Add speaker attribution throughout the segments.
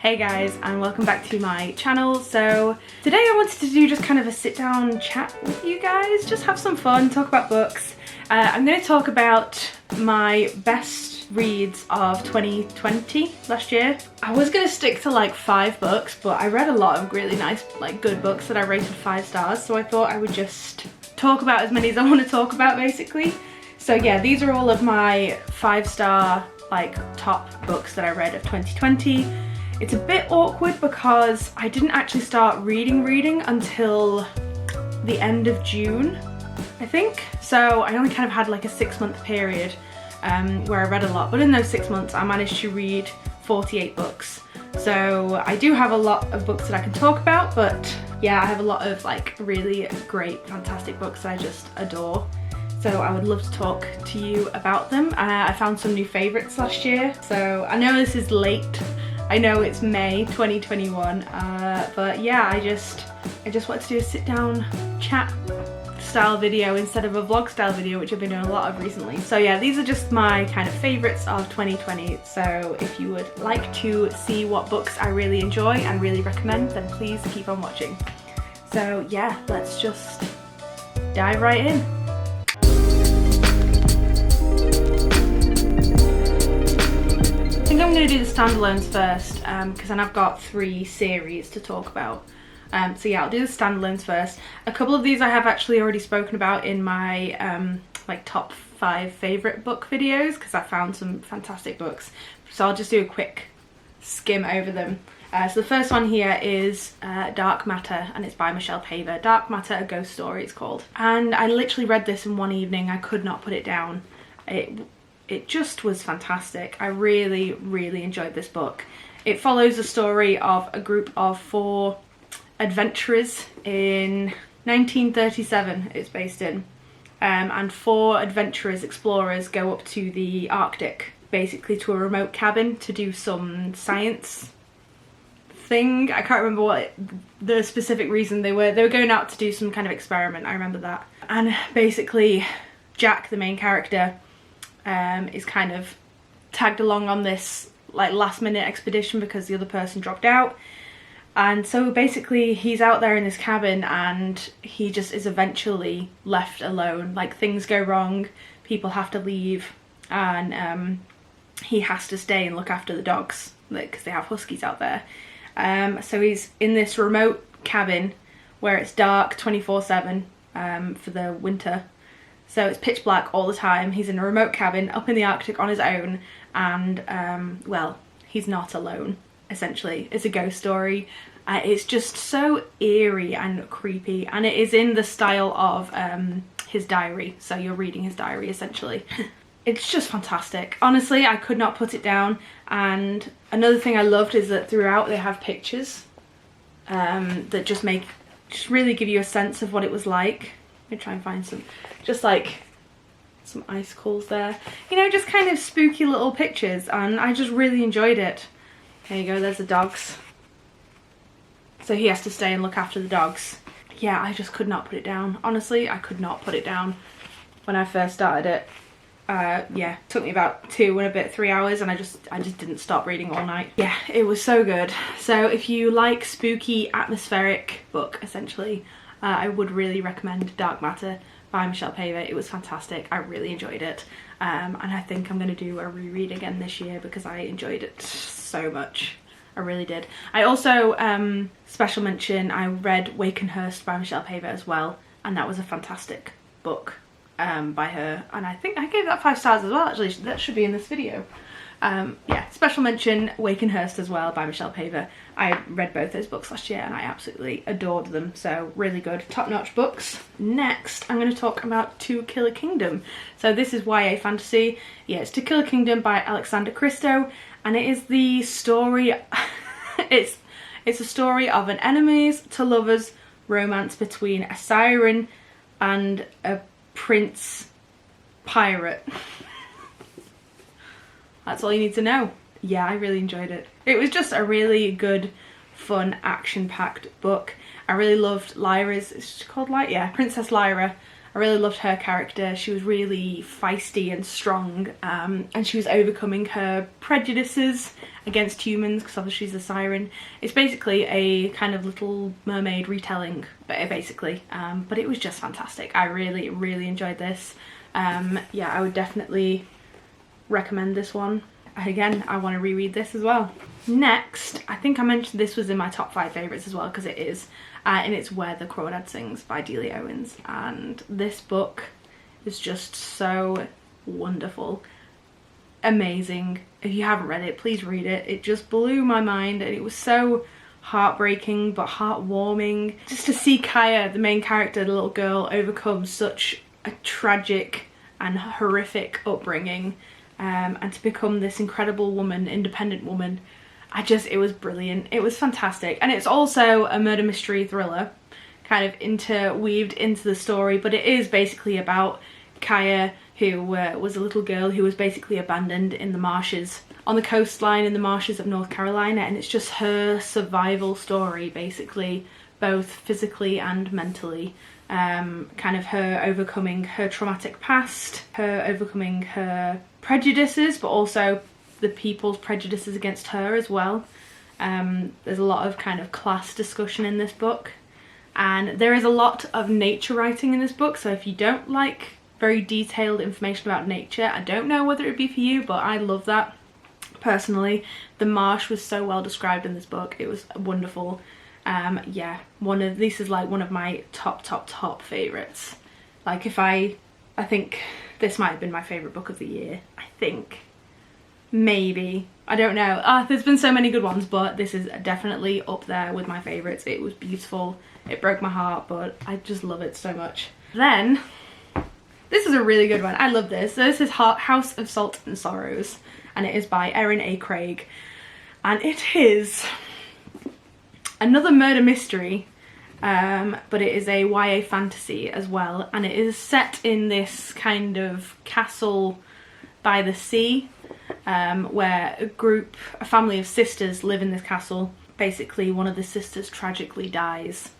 Speaker 1: Hey guys, and welcome back to my channel. So today I wanted to do just kind of a sit down chat with you guys, just have some fun, talk about books. I'm going to talk about my best reads of 2020 last year. I was going to stick to like 5 books, but I read a lot of really nice, like good books that I rated 5 stars, so I thought I would just talk about as many as I want to talk about basically. So yeah, these are all of my 5-star like top books that I read of 2020. It's a bit awkward because I didn't actually start reading until the end of June, I think. So I only kind of had like a 6-month period where I read a lot, but in those 6 months I managed to read 48 books. So I do have a lot of books that I can talk about, but yeah, I have a lot of like really great, fantastic books that I just adore. So I would love to talk to you about them. I found some new favourites last year, so I know this is late. I know it's May 2021, but yeah, I just wanted to do a sit down chat style video instead of a vlog style video, which I've been doing a lot of recently. So yeah, these are just my kind of favourites of 2020. So if you would like to see what books I really enjoy and really recommend, then please keep on watching. So yeah, let's just dive right in. I think I'm going to do the standalones first because then I've got 3 series to talk about. So yeah, I'll do the standalones first. A couple of these I have actually already spoken about in my like top 5 favourite book videos because I found some fantastic books. So I'll just do a quick skim over them. So the first one here is Dark Matter, and it's by Michelle Paver. Dark Matter, A Ghost Story it's called. And I literally read this in one evening. I could not put it down. It just was fantastic. I really, really enjoyed this book. It follows the story of a group of 4 adventurers in 1937 it's based in. And 4 adventurers, explorers, go up to the Arctic, basically to a remote cabin to do some science thing. I can't remember what the specific reason they were going out to do some kind of experiment, I remember that. And basically Jack, the main character, is kind of tagged along on this like last minute expedition because the other person dropped out, and so basically he's out there in this cabin and he just is eventually left alone. Like things go wrong, people have to leave, and he has to stay and look after the dogs because they have huskies out there. So he's in this remote cabin where it's dark 24/7 for the winter. So it's pitch black all the time. He's in a remote cabin up in the Arctic on his own, and well, he's not alone, essentially. It's a ghost story. It's just so eerie and creepy, and it is in the style of his diary. So you're reading his diary, essentially. It's just fantastic. Honestly, I could not put it down. And another thing I loved is that throughout they have pictures that just really give you a sense of what it was like. Let me try and find some, just like some icicles there, you know, just kind of spooky little pictures, and I just really enjoyed it. There you go, there's the dogs. So he has to stay and look after the dogs. Yeah, I just could not put it down. Honestly, I could not put it down when I first started it. Yeah, it took me about 2 and a bit, 3 hours, and I just didn't stop reading all night. Yeah, it was so good. So if you like spooky, atmospheric book, essentially, I would really recommend Dark Matter by Michelle Paver. It was fantastic. I really enjoyed it. And I think I'm going to do a reread again this year because I enjoyed it so much. I really did. I also, special mention, I read Wakenhryst by Michelle Paver as well. And that was a fantastic book by her. And I think I gave that 5 stars as well, actually. That should be in this video. Yeah, special mention, Wakenhryst as well by Michelle Paver. I read both those books last year and I absolutely adored them, so really good, top-notch books. Next, I'm going to talk about To Kill a Kingdom. So this is YA fantasy. Yeah, it's To Kill a Kingdom by Alexandra Christo, and it is the story, it's a story of an enemies to lovers romance between a siren and a prince pirate. That's all you need to know. Yeah, I really enjoyed it. It was just a really good, fun, action-packed book. I really loved Lyra's, is she called Lyra? Yeah, Princess Lyra. I really loved her character. She was really feisty and strong, and she was overcoming her prejudices against humans because obviously she's a siren. It's basically a kind of Little Mermaid retelling, basically, but it was just fantastic. I really, really enjoyed this. Yeah, I would definitely recommend this one. Again, I want to reread this as well. Next, I think I mentioned this was in my top 5 favourites as well, because it is, and it's Where the Crawdad Sings by Delia Owens, and this book is just so wonderful, amazing. If you haven't read it, please read it. It just blew my mind, and it was so heartbreaking but heartwarming. Just to see Kaya, the main character, the little girl, overcome such a tragic and horrific upbringing, and to become this incredible woman, independent woman. It was brilliant. It was fantastic. And it's also a murder mystery thriller, kind of interweaved into the story, but it is basically about Kaya, who was a little girl who was basically abandoned in the marshes, on the coastline in the marshes of North Carolina, and it's just her survival story, basically, both physically and mentally. Kind of her overcoming her traumatic past, her overcoming her prejudices, but also the people's prejudices against her as well. There's a lot of kind of class discussion in this book, and there is a lot of nature writing in this book, so if you don't like very detailed information about nature, I don't know whether it would be for you, but I love that personally. The marsh was so well described in this book. It was wonderful. Yeah, this is like one of my top favorites. Like, I think this might have been my favorite book of the year. I think, maybe, I don't know. There's been so many good ones, but this is definitely up there with my favorites. It was beautiful. It broke my heart, but I just love it so much. Then, this is a really good one. I love this. So this is House of Salt and Sorrows, and it is by Erin A. Craig, and it is another murder mystery, but it is a YA fantasy as well, and it is set in this kind of castle by the sea, where a family of sisters live in this castle. Basically, one of the sisters tragically dies,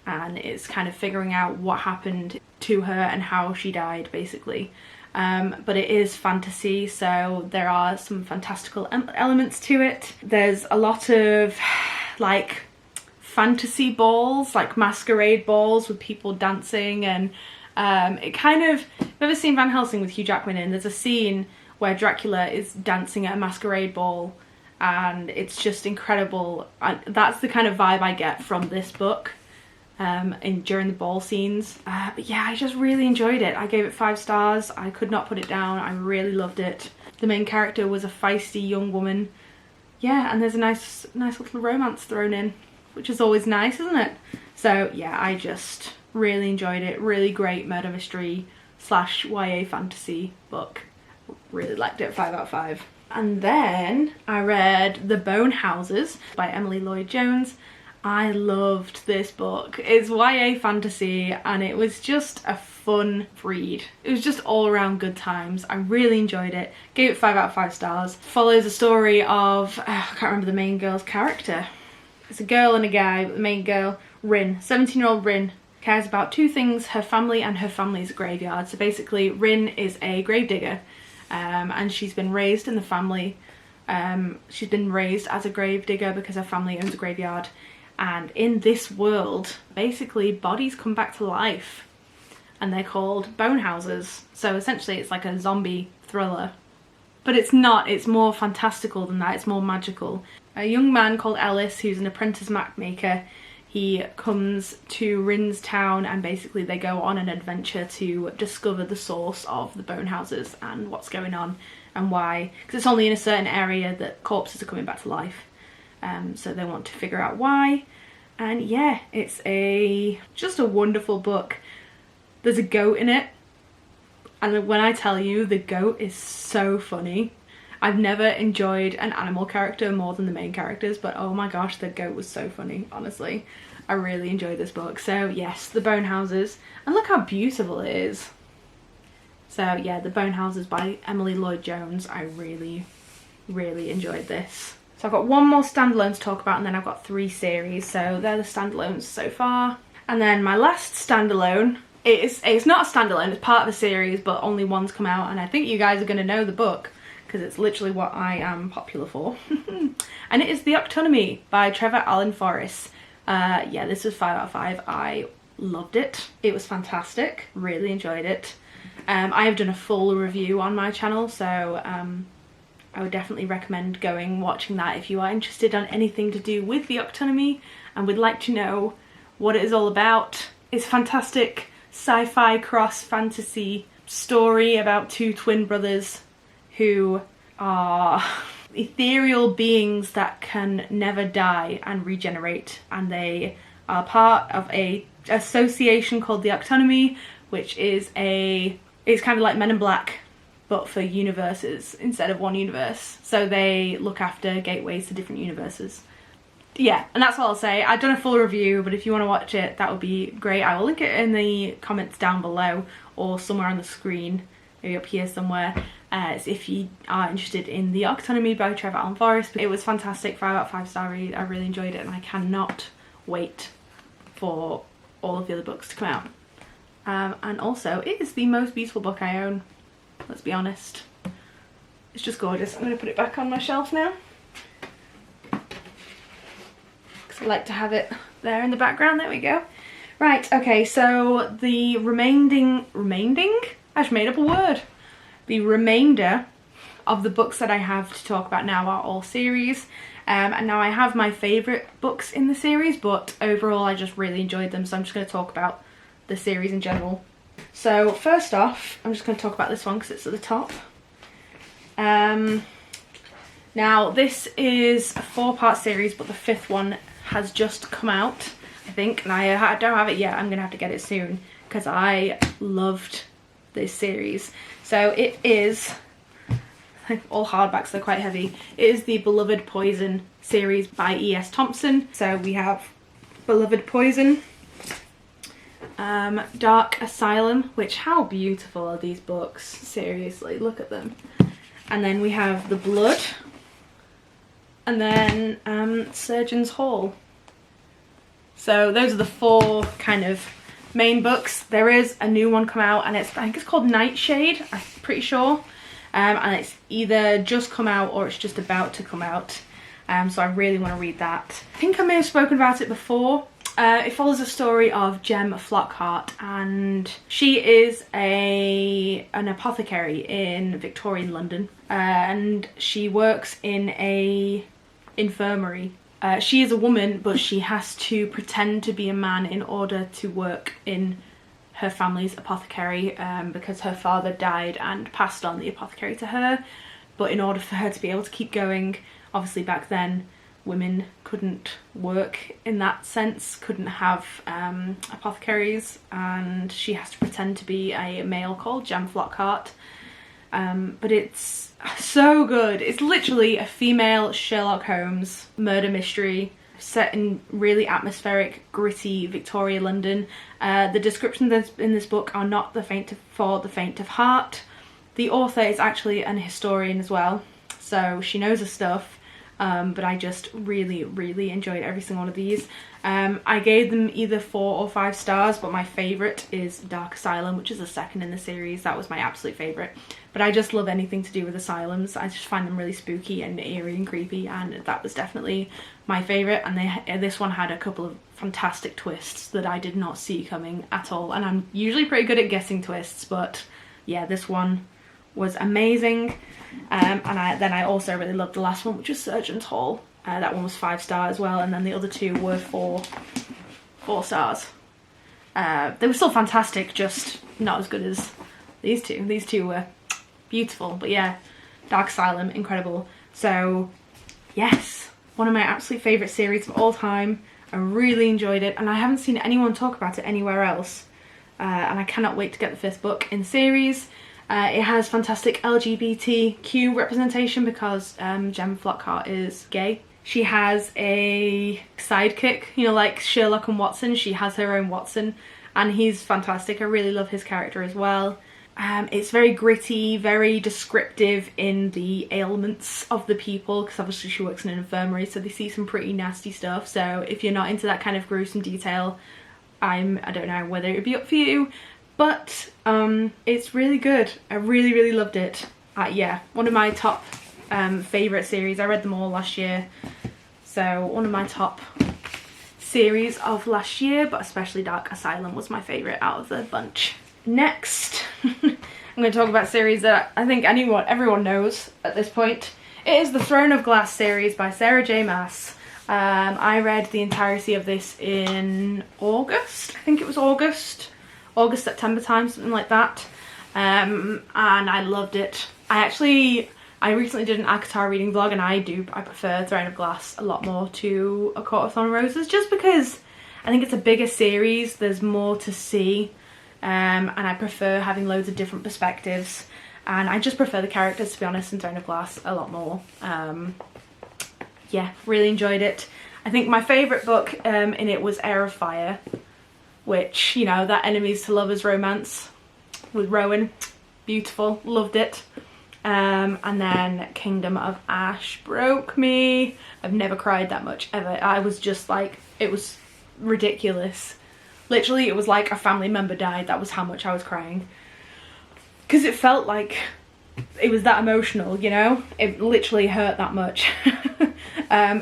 Speaker 1: and it's kind of figuring out what happened to her and how she died, basically. But it is fantasy, so there are some fantastical elements to it. There's a lot of like fantasy balls, like masquerade balls with people dancing, and it kind of, if you've ever seen Van Helsing with Hugh Jackman in, there's a scene where Dracula is dancing at a masquerade ball, and it's just incredible. That's the kind of vibe I get from this book during the ball scenes. But yeah, I just really enjoyed it. I gave it 5 stars. I could not put it down. I really loved it. The main character was a feisty young woman. Yeah, and there's a nice little romance thrown in, which is always nice, isn't it? So yeah, I just really enjoyed it. Really great murder mystery / YA fantasy book. Really liked it. 5 out of 5. And then I read The Bone Houses by Emily Lloyd-Jones. I loved this book. It's YA fantasy, and it was just a fun read. It was just all around good times. I really enjoyed it. Gave it 5 out of 5 stars. Follows the story of, I can't remember the main girl's character. It's a girl and a guy, but the main girl, Rin, 17-year-old Rin, cares about 2 things: her family and her family's graveyard. So basically, Rin is a gravedigger, and she's been raised in the family. She's been raised as a gravedigger because her family owns a graveyard. And in this world, basically, bodies come back to life, and they're called bone houses. So essentially, it's like a zombie thriller. But it's not. It's more fantastical than that. It's more magical. A young man called Ellis, who's an apprentice map maker, he comes to Rin's town, and basically they go on an adventure to discover the source of the bone houses and what's going on and why. Because it's only in a certain area that corpses are coming back to life. So they want to figure out why. And yeah, it's just a wonderful book. There's a goat in it, and when I tell you, the goat is so funny. I've never enjoyed an animal character more than the main characters, but oh my gosh, the goat was so funny, honestly. I really enjoyed this book. So yes, The Bone Houses, and look how beautiful it is. So yeah, The Bone Houses by Emily Lloyd-Jones. I really enjoyed this. So I've got one more standalone to talk about, and then I've got 3 series, so they're the standalones so far. And then my last standalone It's not a standalone, it's part of a series, but only one's come out, and I think you guys are going to know the book because it's literally what I am popular for. And it is The Octunnumi by Trevor Allen Foris. Yeah, this was 5 out of 5. I loved it. It was fantastic. Really enjoyed it. I have done a full review on my channel, so I would definitely recommend watching that if you are interested on anything to do with the Octunnumi and would like to know what it is all about. It's fantastic sci-fi cross fantasy story about two twin brothers who are ethereal beings that can never die and regenerate, and they are part of a association called the Octunnumi, which is it's kind of like Men in Black but for universes instead of one universe, so they look after gateways to different universes. Yeah, and that's all I'll say. I've done a full review, but if you want to watch it, that would be great. I will link it in the comments down below or somewhere on the screen, maybe up here somewhere, if you are interested in The Octunnumi by Trevor Allen Foris. It was fantastic, 5 out of 5 star read. I really enjoyed it, and I cannot wait for all of the other books to come out. And also, it is the most beautiful book I own, let's be honest. It's just gorgeous. I'm going to put it back on my shelf now, I like to have it there in the background. There we go. Right, okay, so the remaining, I just made up a word. The remainder of the books that I have to talk about now are all series. And now I have my favourite books in the series, but overall I just really enjoyed them, so I'm just going to talk about the series in general. So first off, I'm just going to talk about this one because it's at the top. Now this is a 4-part series, but the 5th one has just come out, I think, and I don't have it yet. I'm gonna have to get it soon because I loved this series. So it is, all hardbacks, they're quite heavy. It is the Beloved Poison series by E.S. Thomson. So we have Beloved Poison, Dark Asylum, which, how beautiful are these books, seriously, look at them. And then we have The Blood, and then Surgeon's Hall. So those are the 4 kind of main books. There is a new one come out, and I think it's called Nightshade, I'm pretty sure. And it's either just come out or it's just about to come out. So I really want to read that. I think I may have spoken about it before. It follows the story of Gem Flockhart, and she is an apothecary in Victorian London, and she works in a infirmary. She is a woman, but she has to pretend to be a man in order to work in her family's apothecary, because her father died and passed on the apothecary to her. But in order for her to be able to keep going, obviously back then women couldn't work in that sense, couldn't have apothecaries, and she has to pretend to be a male called Gem Flockhart. But it's so good. It's literally a female Sherlock Holmes murder mystery set in really atmospheric, gritty Victoria London. The descriptions in this book are not for the faint of heart. The author is actually an historian as well, so she knows her stuff. But I just really enjoyed every single one of these. I gave them either 4 or 5 stars, but my favourite is Dark Asylum, which is the second in the series. That was my absolute favourite. But I just love anything to do with asylums. I just find them really spooky and eerie and creepy, and that was definitely my favourite. And this one had a couple of fantastic twists that I did not see coming at all. And I'm usually pretty good at guessing twists, but yeah, this one was amazing. And then I also really loved the last one, which was Surgeon's Hall. That one was 5 stars as well, and then the other 2 were 4 stars. They were still fantastic, just not as good as these 2. These 2 were beautiful, but yeah, Dark Asylum, incredible. So yes, one of my absolute favourite series of all time. I really enjoyed it, and I haven't seen anyone talk about it anywhere else. And I cannot wait to get the 5th book in the series. It has fantastic LGBTQ representation because Gem Flockhart is gay. She has a sidekick, you know, like Sherlock and Watson. She has her own Watson, and he's fantastic. I really love his character as well. It's very gritty, very descriptive in the ailments of the people, because obviously she works in an infirmary, so they see some pretty nasty stuff. So if you're not into that kind of gruesome detail, I don't know whether it would be up for you, but it's really good. I really loved it. Yeah, one of my top favourite series. I read them all last year, so one of my top series of last year, but especially Dark Asylum was my favourite out of the bunch. Next, I'm going to talk about a series that I think everyone knows at this point. It is the Throne of Glass series by Sarah J Maas. I read the entirety of this in August. I think it was August, September time, something like that. And I loved it. I recently did an ACOTAR reading vlog, and I prefer Throne of Glass a lot more to A Court of Thorn and Roses, just because I think it's a bigger series, there's more to see, and I prefer having loads of different perspectives, and I just prefer the characters, to be honest, in Throne of Glass a lot more. Yeah, really enjoyed it. I think my favourite book in it was Heir of Fire, which, you know, that enemies to lovers romance with Rowan, beautiful, loved it. And then Kingdom of Ash broke me. I've never cried that much ever. I was just like, it was ridiculous. Literally, it was like a family member died. That was how much I was crying. Because it felt like it was that emotional, you know? It literally hurt that much.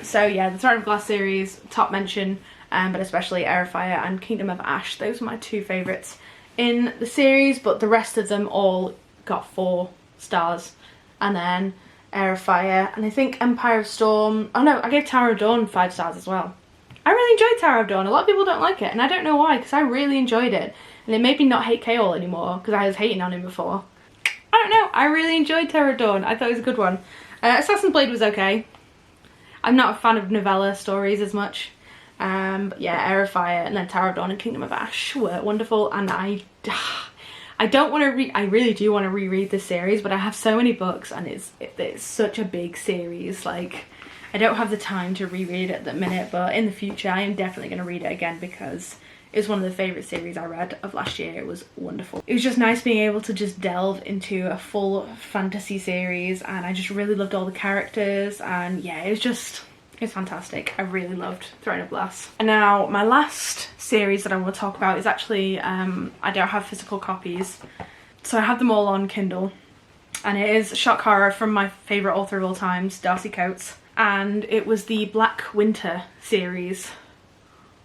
Speaker 1: So yeah, the Throne of Glass series, top mention, but especially Heir of Fire and Kingdom of Ash. Those were my two favourites in the series, but the rest of them all got 4 stars. And then Heir of Fire, and I think Empire of Storm. Oh no, I gave Tower of Dawn 5 stars as well. I really enjoyed Tower of Dawn. A lot of people don't like it, and I don't know why, because I really enjoyed it. And it made me not hate Kaol anymore, because I was hating on him before. I don't know, I really enjoyed Tower of Dawn. I thought it was a good one. Assassin's Blade was okay. I'm not a fan of novella stories as much. But yeah, Heir of Fire, and then Tower of Dawn and Kingdom of Ash were wonderful, and I really do want to reread this series, but I have so many books, and it's such a big series. Like, I don't have the time to reread it at the minute, but in the future I am definitely going to read it again, because it was one of the favourite series I read of last year. It was wonderful. It was just nice being able to just delve into a full fantasy series, and I just really loved all the characters, and yeah, it's fantastic. I really loved Throne of Glass. And now my last series that I want to talk about is actually, I don't have physical copies, so I have them all on Kindle, and it is shock horror from my favourite author of all times, Darcy Coates, and it was the Black Winter series.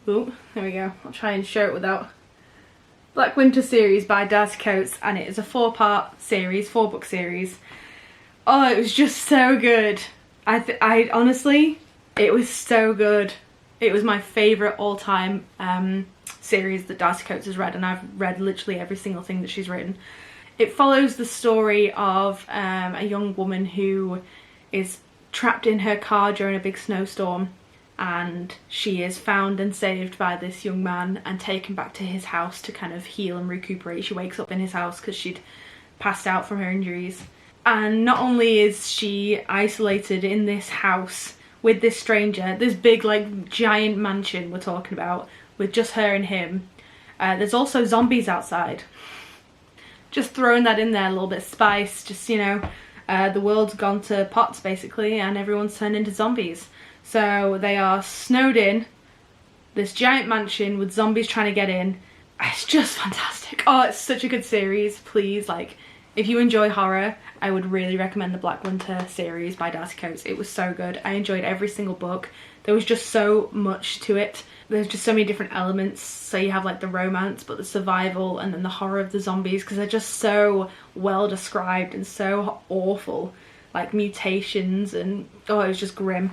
Speaker 1: Ooh, there we go. I'll try and show it without. Black Winter series by Darcy Coates, and it is a 4-part series, 4-book series. Oh, it was just so good. I honestly, it was so good. It was my favourite all-time series that Darcy Coates has read, and I've read literally every single thing that she's written. It follows the story of a young woman who is trapped in her car during a big snowstorm, and she is found and saved by this young man and taken back to his house to kind of heal and recuperate. She wakes up in his house because she'd passed out from her injuries. And not only is she isolated in this house with this stranger, this big, like, giant mansion we're talking about, with just her and him, there's also zombies outside. Just throwing that in there, a little bit of spice, just, you know, the world's gone to pots basically, and everyone's turned into zombies. So they are snowed in this giant mansion with zombies trying to get in. It's just fantastic. Oh, it's such a good series. Please, like, if you enjoy horror, I would really recommend the Black Winter series by Darcy Coates. It was so good. I enjoyed every single book. There was just so much to it. There's just so many different elements. So you have like the romance, but the survival, and then the horror of the zombies, because they're just so well described and so awful. Like mutations, and oh, it was just grim.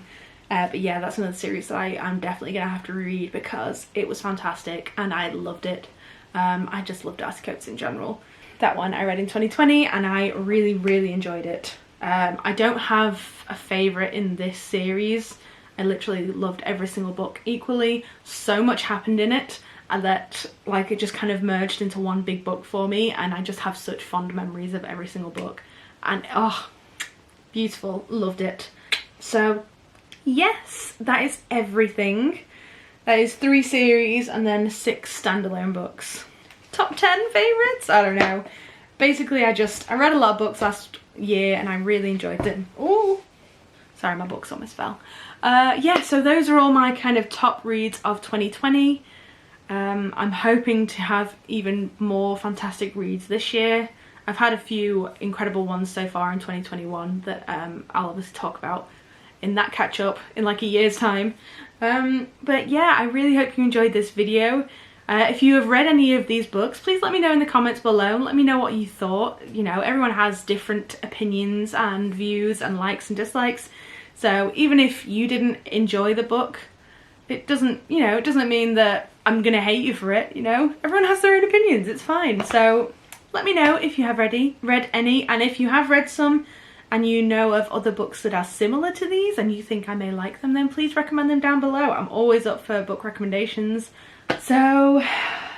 Speaker 1: But yeah, that's another series that I'm definitely gonna have to read, because it was fantastic and I loved it. I just love Darcy Coates in general. That one I read in 2020 and I really enjoyed it. I don't have a favourite in this series. I literally loved every single book equally. So much happened in it that, like, it just kind of merged into one big book for me, and I just have such fond memories of every single book. And oh, beautiful, loved it. So yes, that is everything. That is 3 series and then 6 standalone books. Top 10 favourites? I don't know. Basically, I read a lot of books last year and I really enjoyed them. Oh, sorry, my books almost fell. Yeah, so those are all my kind of top reads of 2020. I'm hoping to have even more fantastic reads this year. I've had a few incredible ones so far in 2021 that I'll obviously talk about in that catch up in like a year's time. But yeah, I really hope you enjoyed this video. If you have read any of these books, please let me know in the comments below. Let me know what you thought. You know, everyone has different opinions and views and likes and dislikes. So even if you didn't enjoy the book, it doesn't, you know, it doesn't mean that I'm gonna hate you for it, you know? Everyone has their own opinions, it's fine. So let me know if you have read any, and if you have read some and you know of other books that are similar to these and you think I may like them, then please recommend them down below. I'm always up for book recommendations. So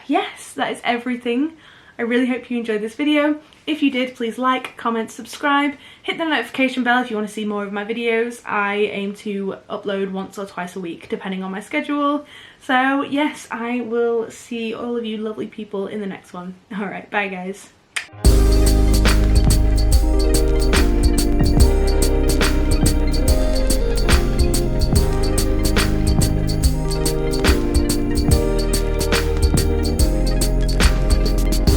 Speaker 1: yes, that is everything. I really hope you enjoyed this video. If you did, please like, comment, subscribe, hit the notification bell if you want to see more of my videos. I aim to upload once or twice a week depending on my schedule. So yes, I will see all of you lovely people in the next one. Alright, bye guys.